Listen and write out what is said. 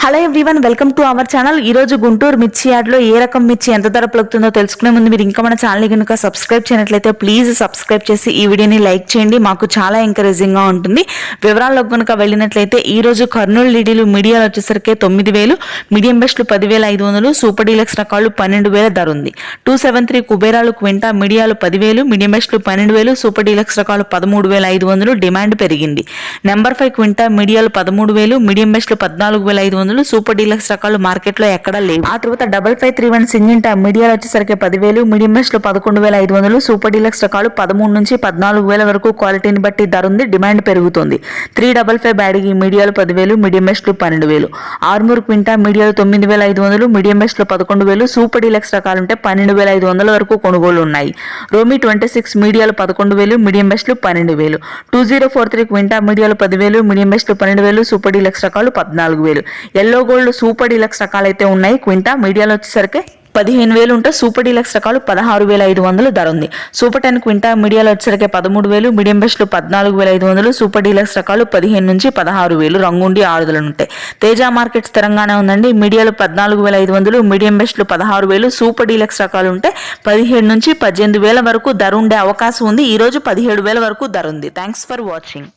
Hello everyone, welcome to our channel. ఈ రోజు గుంటూరు మిర్చి యార్డ్లో ఏ రకం మిర్చి ఎంత ధర పలుకుతుందో తెలుసుకునే ముందు మీరు ఇంకా మన ఛానల్ కనుక సబ్స్క్రైబ్ చేయనట్లయితే ప్లీజ్ సబ్స్క్రైబ్ చేసి ఈ వీడియోని లైక్ చేయండి. మాకు చాలా ఎంకరేజింగ్ గా ఉంటుంది. వివరాల్లోకి కనుక వెళ్ళినట్లయితే ఈ రోజు కర్నూలు లీడీలు మీడియాలు వచ్చేసరికి 9,000, మీడియం బెస్ట్లు 10,500, సూపర్ డీలక్స్ రకాలు 12,000 ధర ఉంది. 273 కుబేరాలు క్వింటా మీడియాలు 10,000, మీడియం బెస్ట్లు 12,000, సూపర్ డీలక్స్ రకాలు 13,500. డిమాండ్ పెరిగింది. నెంబర్ 5 క్వింటా మీడియాలు 13,000, మీడియం బెస్ట్లు 14,500, సూపర్ డీలక్స్ రకాలు మార్కెట్ లో ఎక్కడా లేవు. ఆ తర్వాత 5531 సింజింటా మీడియాలు వచ్చేసరికి 10,000, మీడియం బెస్ట్లు 11,500, సూపర్ డీలక్స్ రకాలు 13 నుంచి 14,000 వరకు క్వాలిటీని బట్టి ధర ఉంది. డిమాండ్ పెరుగుతుంది. 355 బ్యాడిగి మీడియాలు 10,000, మీడియం బెస్ట్లు 12,000. ఆర్మూర్ క్వింటా మీడియాలు 9,500, మీడియం బెస్ట్లు 11,000, సూపర్ డీలక్స్ రకాలు ఉంటే 12,500 వరకు కొనుగోలు ఉన్నాయి. రోమి 26 మీడియాలు 11,000, మీడియం బెస్ట్లు 12,000. 2043 క్వింటా మీడియాలు 10,000, మీడియం బెస్ట్లు 12,000, సూపర్ డీలక్స్ రకాలు 14,000. ఎల్లో గోల్డ్ సూపర్ డీలక్స్ రకాలు అయితే ఉన్నాయి. క్వింటా మీడియాలో వచ్చేసరికి 15,000 ఉంటే సూపర్ డీలక్స్ రకాలు 16,500 ధర ఉంది. సూపర్ 10 క్వింటా మీడియాలో వచ్చేసరికి 13,000, మీడియం బెస్ట్లు 14,500, సూపర్ డీలక్స్ రకాలు 15 నుంచి 16,000 రంగుండి ఆరుదలు ఉంటాయి. తేజ మార్కెట్ స్థిరంగానే ఉందండి. మీడియాలు 14,500, మీడియం బెస్ట్లు 16,000, సూపర్ డీలక్స్ రకాలు ఉంటే 17 నుంచి 18,000 వరకు ధర ఉండే అవకాశం ఉంది. ఈ రోజు 17,000 వరకు ధర ఉంది. Thanks for watching.